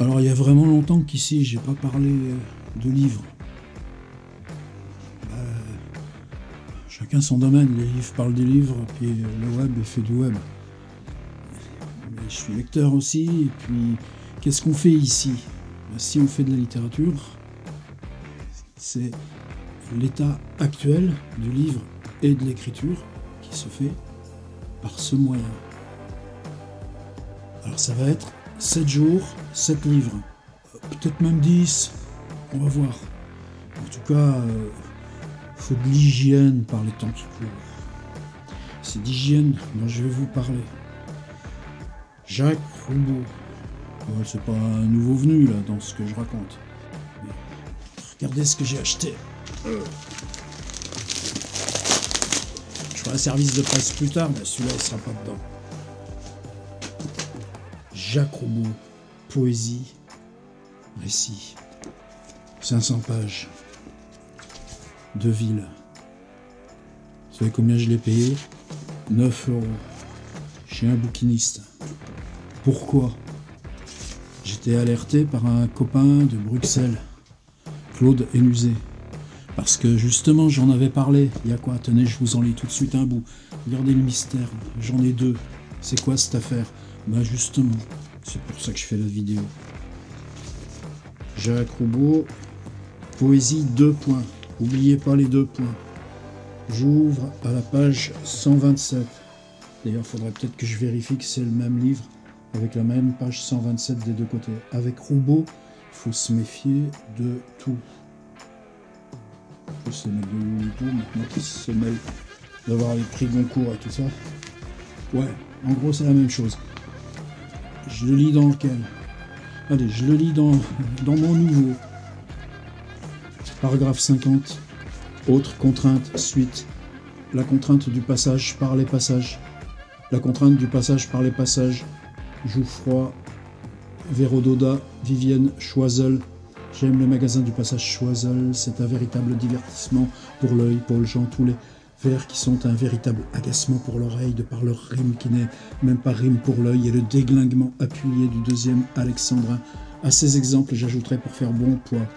Alors il y a vraiment longtemps qu'ici j'ai pas parlé de livres. Chacun son domaine, les livres parlent des livres, puis le web est fait du web. Mais je suis lecteur aussi, et puis qu'est-ce qu'on fait ici? Si on fait de la littérature, c'est l'état actuel du livre et de l'écriture qui se fait par ce moyen. Alors ça va être 7 jours, 7 livres, peut-être même 10, on va voir. En tout cas, il faut de l'hygiène par les temps qui courent. C'est d'hygiène dont je vais vous parler. Jacques Roubaud. Ouais, c'est pas un nouveau venu là dans ce que je raconte. Mais regardez ce que j'ai acheté. Je ferai un service de presse plus tard, mais celui-là il sera pas dedans. Jacques Roubaud, poésie, récit, 500 pages, Deville. Vous savez combien je l'ai payé? 9 €, chez un bouquiniste. Pourquoi? J'étais alerté par un copain de Bruxelles, Claude Hénuzet, parce que justement j'en avais parlé. Il y a quoi? Tenez, je vous en lis tout de suite un bout. Regardez le mystère, j'en ai 2. C'est quoi cette affaire? Ben justement, c'est pour ça que je fais la vidéo. Jacques Roubaud, poésie 2 points. N'oubliez pas les 2 points. J'ouvre à la page 127. D'ailleurs, il faudrait peut-être que je vérifie que c'est le même livre, avec la même page 127 des deux côtés. Avec Roubaud, il faut se méfier de tout. Il faut se mettre de tout, maintenant qu'il se mêle d'avoir les prix Goncourt et tout ça. Ouais, en gros, c'est la même chose. Je le lis dans lequel? Allez, je le lis dans mon nouveau. Paragraphe 50. Autre contrainte, suite. La contrainte du passage par les passages. La contrainte du passage par les passages. Jouffroy, Vérododa, Vivienne, Choiseul. J'aime le magasin du passage Choiseul. C'est un véritable divertissement pour l'œil. Paul Jean, tous les vers qui sont un véritable agacement pour l'oreille de par leur rime qui n'est même pas rime pour l'œil et le déglinguement appuyé du deuxième alexandrin. À ces exemples, j'ajouterai pour faire bon poids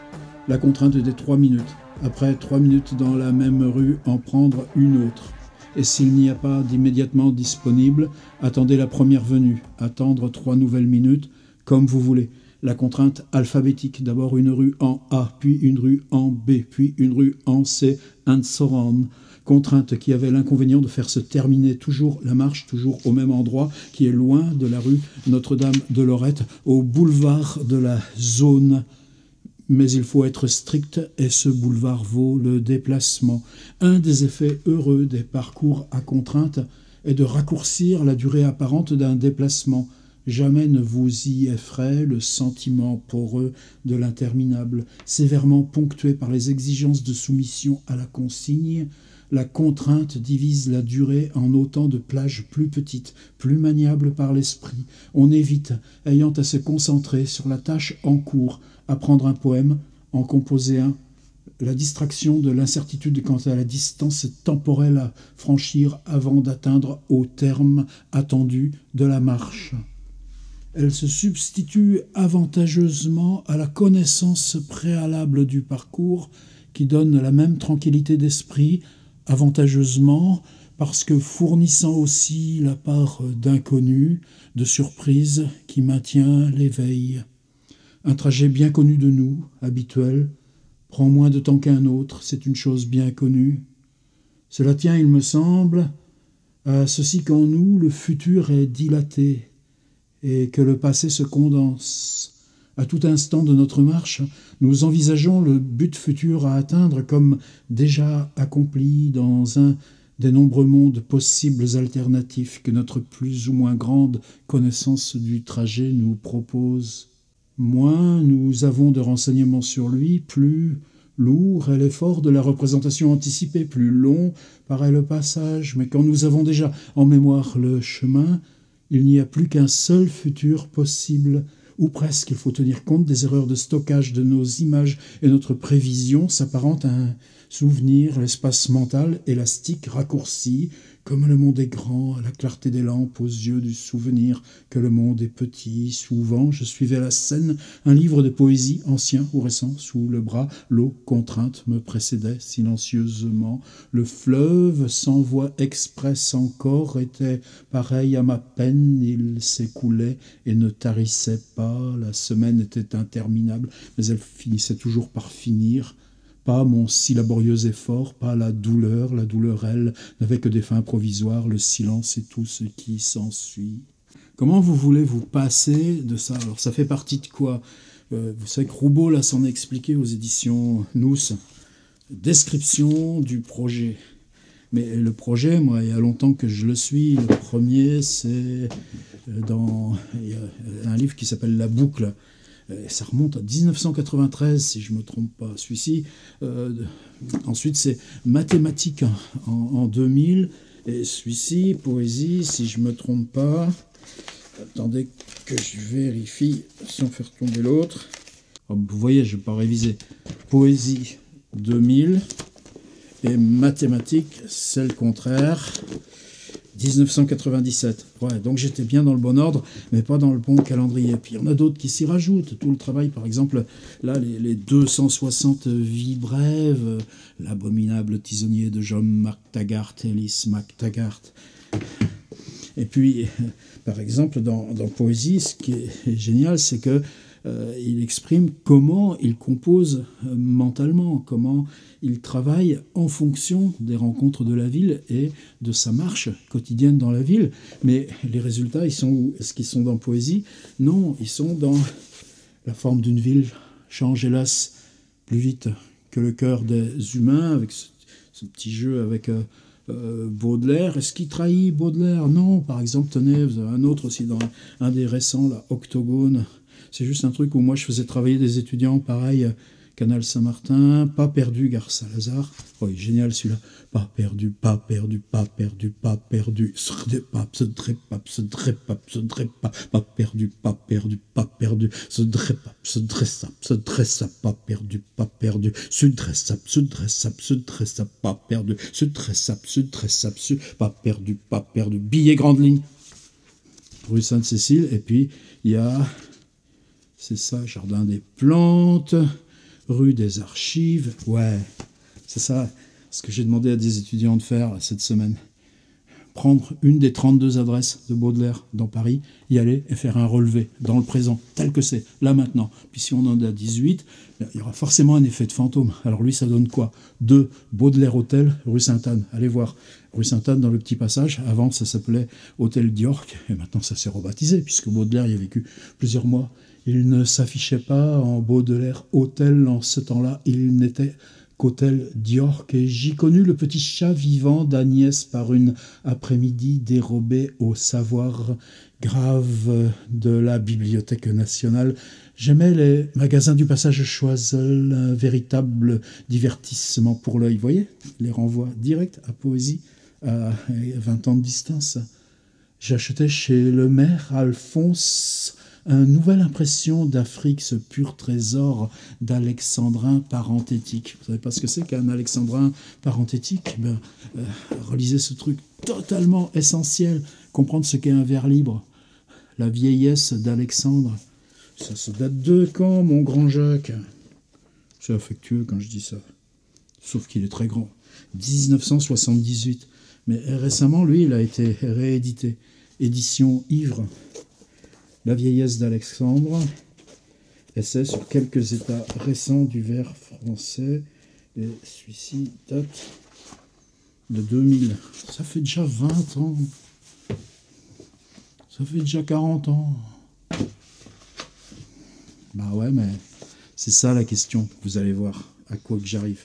la contrainte des 3 minutes. Après 3 minutes dans la même rue, en prendre une autre. Et s'il n'y a pas d'immédiatement disponible, attendez la première venue. Attendre 3 nouvelles minutes, comme vous voulez. La contrainte alphabétique, d'abord une rue en A, puis une rue en B, puis une rue en C, and so on. Contrainte qui avait l'inconvénient de faire se terminer toujours la marche, toujours au même endroit, qui est loin de la rue Notre-Dame de Lorette, au boulevard de la Zone. Mais il faut être strict et ce boulevard vaut le déplacement. Un des effets heureux des parcours à contrainte est de raccourcir la durée apparente d'un déplacement. Jamais ne vous y effraie le sentiment poreux de l'interminable, sévèrement ponctué par les exigences de soumission à la consigne. La contrainte divise la durée en autant de plages plus petites, plus maniables par l'esprit. On évite, ayant à se concentrer sur la tâche en cours, apprendre un poème, en composer un, la distraction de l'incertitude quant à la distance temporelle à franchir avant d'atteindre au terme attendu de la marche. Elle se substitue avantageusement à la connaissance préalable du parcours qui donne la même tranquillité d'esprit, avantageusement parce que fournissant aussi la part d'inconnu, de surprise qui maintient l'éveil. Un trajet bien connu de nous, habituel, prend moins de temps qu'un autre, c'est une chose bien connue. Cela tient, il me semble, à ceci qu'en nous le futur est dilaté et que le passé se condense. À tout instant de notre marche, nous envisageons le but futur à atteindre comme déjà accompli dans un des nombreux mondes possibles alternatifs que notre plus ou moins grande connaissance du trajet nous propose. Moins nous avons de renseignements sur lui, plus lourd est l'effort de la représentation anticipée, plus long paraît le passage, mais quand nous avons déjà en mémoire le chemin, il n'y a plus qu'un seul futur possible, ou presque. Il faut tenir compte des erreurs de stockage de nos images et notre prévision s'apparente à un souvenir, l'espace mental élastique raccourci Comme le monde est grand, à la clarté des lampes, aux yeux du souvenir, que le monde est petit. Souvent, je suivais la scène, un livre de poésie, ancien ou récent, sous le bras. L'eau contrainte me précédait silencieusement. Le fleuve, sans voix expresse encore, était pareil à ma peine. Il s'écoulait et ne tarissait pas. La semaine était interminable, mais elle finissait toujours par finir. Pas mon si laborieux effort, pas la douleur, elle, n'avait que des fins provisoires, le silence et tout ce qui s'ensuit. Comment vous voulez vous passer de ça? Alors ça fait partie de quoi? Vous savez que Roubaud là s'en a expliqué aux éditions Nous. Description du projet. Mais le projet, moi, il y a longtemps que je le suis. Le premier, c'est il y a un livre qui s'appelle La Boucle. Ça remonte à 1993, si je ne me trompe pas, celui-ci. Ensuite, c'est Mathématiques en 2000. Et celui-ci, Poésie, si je ne me trompe pas. Attendez que je vérifie sans faire tomber l'autre. Oh, vous voyez, je ne vais pas réviser. Poésie 2000 et Mathématiques, c'est le contraire. 1997. Ouais, donc j'étais bien dans le bon ordre, mais pas dans le bon calendrier. Puis il y en a d'autres qui s'y rajoutent. Tout le travail, par exemple, là, les 260 vies brèves, l'abominable tisonnier de John McTaggart, Ellis McTaggart. Et puis, par exemple, dans Poésie, ce qui est génial, c'est que il exprime comment il compose mentalement, comment il travaille en fonction des rencontres de la ville et de sa marche quotidienne dans la ville. Mais les résultats, ils sont où? Est-ce qu'ils sont dans Poésie? Non, ils sont dans la forme d'une ville change hélas plus vite que le cœur des humains, avec ce petit jeu avec Baudelaire. Est-ce qu'il trahit Baudelaire? Non, par exemple, tenez, vous avez un autre aussi dans un des récents, là, Octogone. C'est juste un truc où moi je faisais travailler des étudiants, pareil, Canal Saint-Martin, pas perdu, Gare Saint-Lazare. Oh, il est génial celui-là. Pas perdu, pas perdu, pas perdu, pas perdu. Pas perdu, pas perdu, pas perdu. Se dressa, pas perdu, pas perdu. Se dressa, pas perdu. Se dressa, pas perdu, pas perdu. Billet grande ligne. Rue Sainte-Cécile, et puis il y a... C'est ça, Jardin des Plantes, rue des Archives. Ouais, c'est ça ce que j'ai demandé à des étudiants de faire cette semaine. Prendre une des 32 adresses de Baudelaire dans Paris, y aller et faire un relevé dans le présent, tel que c'est, là maintenant. Puis si on en a 18, il y aura forcément un effet de fantôme. Alors lui, ça donne quoi? 2, Baudelaire Hôtel, rue Sainte-Anne. Allez voir, rue Sainte-Anne dans le petit passage. Avant, ça s'appelait Hôtel d'York, et maintenant ça s'est rebaptisé, puisque Baudelaire y a vécu plusieurs mois. Il ne s'affichait pas en Baudelaire Hôtel en ce temps-là, il n'était qu'Hôtel d'York, et j'y connus le petit chat vivant d'Agnès par une après-midi dérobée au savoir grave de la Bibliothèque nationale. J'aimais les magasins du passage Choiseul, un véritable divertissement pour l'œil. Vous voyez, les renvois directs à Poésie à 20 ans de distance. J'achetais chez le maire Alphonse une nouvelle impression d'Afrique, ce pur trésor d'alexandrin parenthétique. Vous savez pas ce que c'est qu'un alexandrin parenthétique? Relisez ce truc totalement essentiel, comprendre ce qu'est un vers libre, la vieillesse d'Alexandre. Ça date de quand, mon grand Jacques? C'est affectueux quand je dis ça, sauf qu'il est très grand. 1978. Mais récemment, lui, il a été réédité. Édition Ivre. La vieillesse d'Alexandre, essai sur quelques états récents du vers français, et celui-ci date de 2000. Ça fait déjà 20 ans. Ça fait déjà 40 ans. Bah ouais, mais c'est ça la question, vous allez voir, à quoi que j'arrive.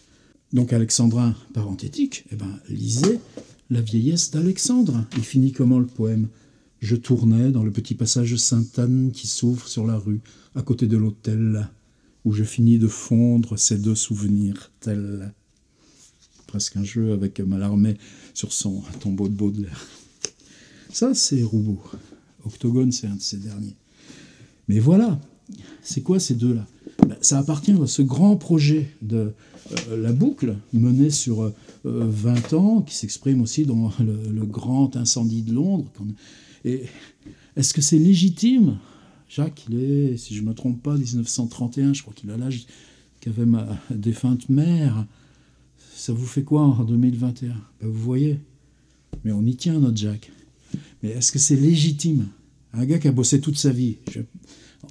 Donc alexandrin parenthétique, lisez La vieillesse d'Alexandre. Il finit comment le poème? Je tournais dans le petit passage Sainte-Anne qui s'ouvre sur la rue, à côté de l'hôtel, où je finis de fondre ces deux souvenirs tels. Presque un jeu avec Mallarmé sur son tombeau de Baudelaire. Ça, c'est Roubaud. Octogone, c'est un de ces derniers. Mais voilà, c'est quoi ces deux-là? Ben, ça appartient à ce grand projet de la boucle menée sur 20 ans, qui s'exprime aussi dans le grand incendie de Londres. Et est-ce que c'est légitime? Jacques, il est, si je ne me trompe pas, 1931, je crois qu'il a l'âge qu'avait ma défunte mère. Ça vous fait quoi en 2021? Ben, vous voyez, mais on y tient, notre Jacques. Mais est-ce que c'est légitime? Un gars qui a bossé toute sa vie, je vais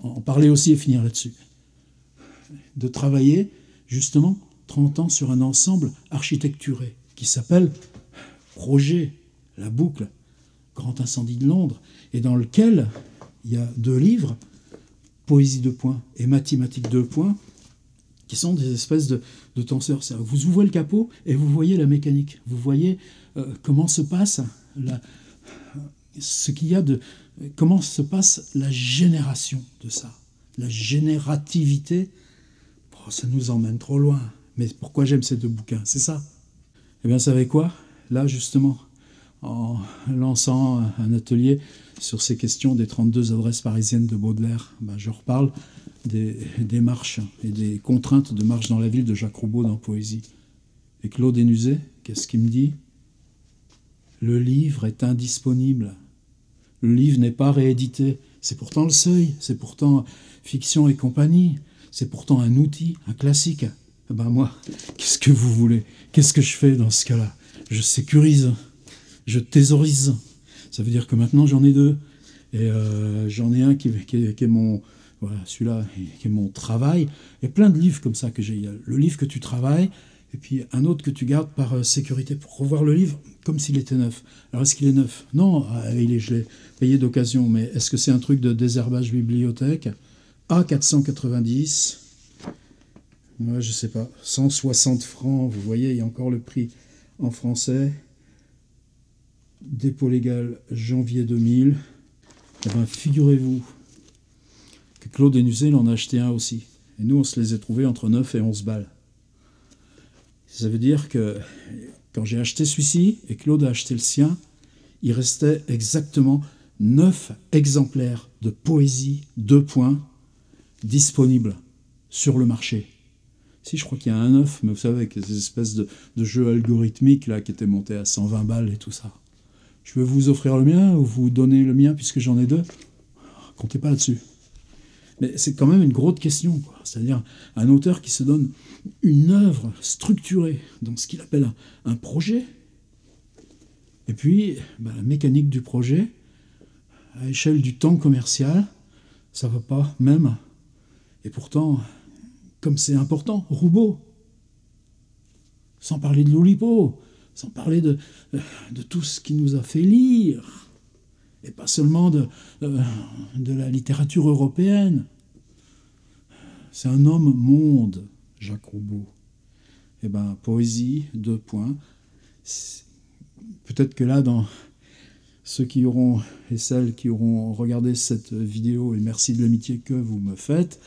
en parler aussi et finir là-dessus, de travailler justement 30 ans sur un ensemble architecturé qui s'appelle Projet, la boucle, Grand incendie de Londres, et dans lequel il y a 2 livres, Poésie 2 points et Mathématiques 2 points, qui sont des espèces de tenseurs. Vous ouvrez le capot et vous voyez la mécanique. Vous voyez comment se passe comment se passe la génération de ça. La générativité, bon, ça nous emmène trop loin. Mais pourquoi j'aime ces 2 bouquins? C'est ça. Eh bien, vous savez quoi? Là, justement, en lançant un atelier sur ces questions des 32 adresses parisiennes de Baudelaire, ben, je reparle des marches et des contraintes de marche dans la ville de Jacques Roubaud dans Poésie. Et Claude Hénuzet, qu'est-ce qu'il me dit? Le livre est indisponible. Le livre n'est pas réédité. C'est pourtant le Seuil, c'est pourtant Fiction et compagnie, c'est pourtant un outil, un classique. Eh ben moi, qu'est-ce que vous voulez? Qu'est-ce que je fais dans ce cas-là? Je sécurise, je thésaurise. Ça veut dire que maintenant j'en ai 2. Et j'en ai un qui est mon... Voilà, celui-là, qui est mon travail. Il y a plein de livres comme ça que j'ai. Il y a le livre que tu travailles, et puis un autre que tu gardes par sécurité pour revoir le livre comme s'il était neuf. Alors est-ce qu'il est neuf? Non, je l'ai payé d'occasion, mais est-ce que c'est un truc de désherbage bibliothèque? A490, ouais, je sais pas, 160 francs, vous voyez, il y a encore le prix en français. Dépôt légal janvier 2000. Eh bien, figurez-vous que Claude Hénuzet, il en a acheté un aussi. Et nous, on se les a trouvés entre 9 et 11 balles. Ça veut dire que quand j'ai acheté celui-ci et Claude a acheté le sien, il restait exactement 9 exemplaires de Poésie 2 points disponibles sur le marché. Si, je crois qu'il y a un 9, mais vous savez, avec ces espèces de jeux algorithmiques là, qui étaient montés à 120 balles et tout ça. Je vais vous offrir le mien ou vous donner le mien puisque j'en ai 2. Comptez pas là-dessus. Mais c'est quand même une grosse question, quoi. C'est-à-dire un auteur qui se donne une œuvre structurée dans ce qu'il appelle un projet, et puis la mécanique du projet, à échelle du temps commercial, ça ne va pas même. Et pourtant, comme c'est important, Roubaud, sans parler de l'Oulipo, sans parler de tout ce qui nous a fait lire, et pas seulement de la littérature européenne. C'est un homme-monde, Jacques Roubaud. Eh bien, Poésie, 2 points. Peut-être que là, dans ceux qui auront, et celles qui auront regardé cette vidéo, et merci de l'amitié que vous me faites,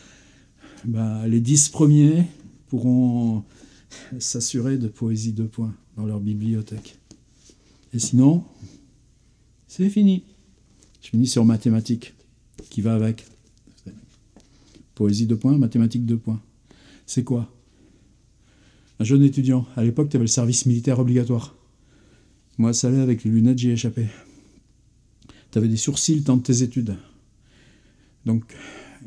les 10 premiers pourront s'assurer de Poésie 2 points dans leur bibliothèque. Et sinon, c'est fini. Je finis sur mathématiques, qui va avec. Poésie 2 points, mathématiques 2 points. C'est quoi? Un jeune étudiant. À l'époque, tu avais le service militaire obligatoire. Moi, ça allait, avec les lunettes, j'y ai échappé. Tu avais des sourcils le temps de tes études. Donc,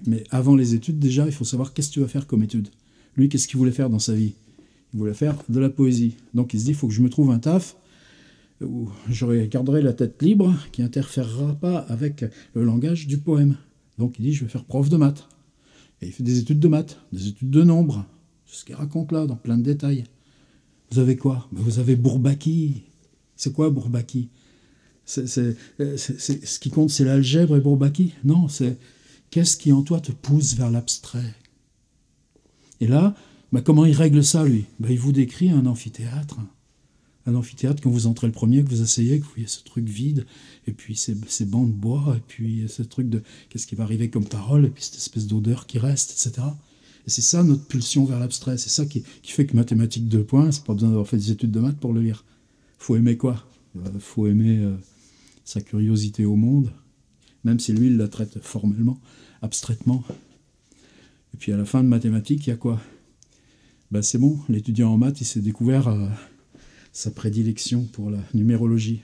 mais avant les études, déjà, il faut savoir qu'est-ce que tu vas faire comme étude. Lui, qu'est-ce qu'il voulait faire dans sa vie? Il voulait faire de la poésie. Donc, il se dit, il faut que je me trouve un taf où je garderai la tête libre, qui n'interférera pas avec le langage du poème. Donc, il dit, je vais faire prof de maths. Et il fait des études de maths, des études de nombres. C'est ce qu'il raconte là, dans plein de détails. Vous avez quoi? Vous avez Bourbaki. C'est quoi Bourbaki? Ce qui compte, c'est l'algèbre et Bourbaki? Non, c'est qu'est-ce qui en toi te pousse vers l'abstrait? Et là, comment il règle ça, lui? Il vous décrit un amphithéâtre. Un amphithéâtre, quand vous entrez le premier, que vous asseyez, que vous voyez ce truc vide, et puis ces bancs de bois, et puis ce truc de qu'est-ce qui va arriver comme parole, et puis cette espèce d'odeur qui reste, etc. Et c'est ça notre pulsion vers l'abstrait. C'est ça qui fait que mathématiques 2 points, c'est pas besoin d'avoir fait des études de maths pour le lire. Faut aimer quoi? Faut aimer sa curiosité au monde, même si lui, il la traite formellement, abstraitement. Et puis à la fin de mathématiques, il y a quoi? Ben c'est bon, l'étudiant en maths, il s'est découvert sa prédilection pour la numérologie.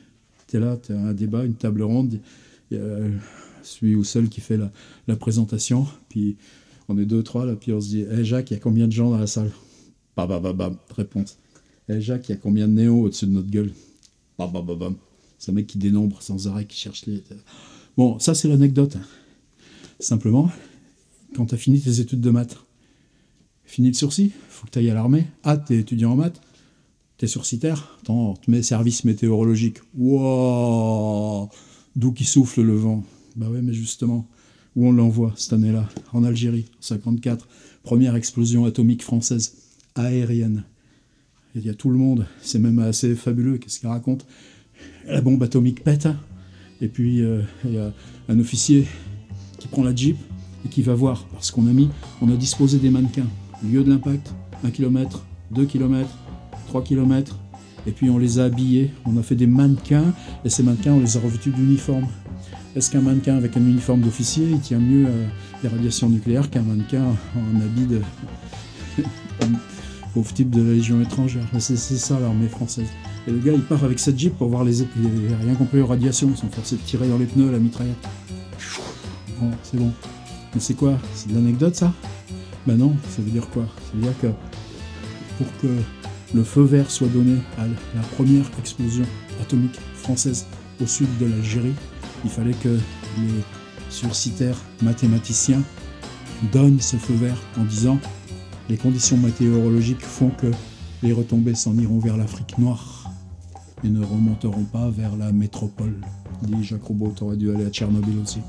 Tu es là, tu as un débat, une table ronde, il y a celui ou celle qui fait la présentation, puis on est 2, 3 là, puis on se dit hey Jacques, il y a combien de gens dans la salle? Bam, réponse. Hey Jacques, il y a combien de néons au-dessus de notre gueule? Bam. C'est un mec qui dénombre sans arrêt, qui cherche les... Bon, ça c'est l'anecdote. Simplement, quand tu as fini tes études de maths, fini le sursis, faut que tu ailles à l'armée. Ah, t'es étudiant en maths, t'es sursitaire, attends, on te met service météorologique. Wouah, d'où qui souffle le vent? Bah ouais, mais justement, où on l'envoie cette année-là? En Algérie, en 54, première explosion atomique française, aérienne. Il y a tout le monde, c'est même assez fabuleux, qu'est-ce qu'il raconte? La bombe atomique pète, et puis il y a un officier qui prend la Jeep et qui va voir, parce qu'on a disposé des mannequins. Lieu de l'impact, 1 km, 2 km, 3 km, et puis on les a habillés, on a fait des mannequins, et ces mannequins, on les a revêtus d'uniformes. Est-ce qu'un mannequin avec un uniforme d'officier, il tient mieux les radiations nucléaires qu'un mannequin en habit de... pauvre type de la Légion étrangère? C'est ça l'armée française. Et le gars, il part avec sa Jeep pour voir les... Il n'a rien compris aux radiations, ils sont forcés de tirer dans les pneus, la mitraillette. Bon, c'est bon. Mais c'est quoi? C'est de l'anecdote, ça? Ben non, ça veut dire quoi? Ça veut dire que pour que le feu vert soit donné à la première explosion atomique française au sud de l'Algérie, il fallait que les sursitaires mathématiciens donnent ce feu vert en disant les conditions météorologiques font que les retombées s'en iront vers l'Afrique noire et ne remonteront pas vers la métropole. Dit Jacques Roubaud, t'aurais dû aller à Tchernobyl aussi.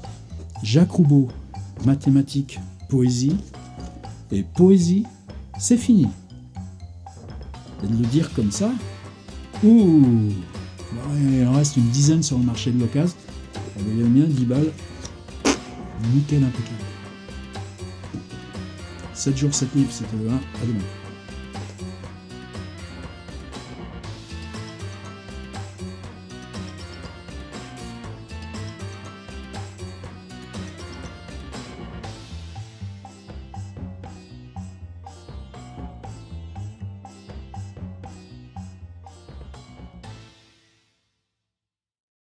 Jacques Roubaud, mathématiques, poésie, et poésie, c'est fini. Et de le dire comme ça, il en reste une dizaine sur le marché de l'occasion. Regardez le mien, 10 balles, nickel impeccable. 7 jours, 7 livres, c'était le 1, à demain.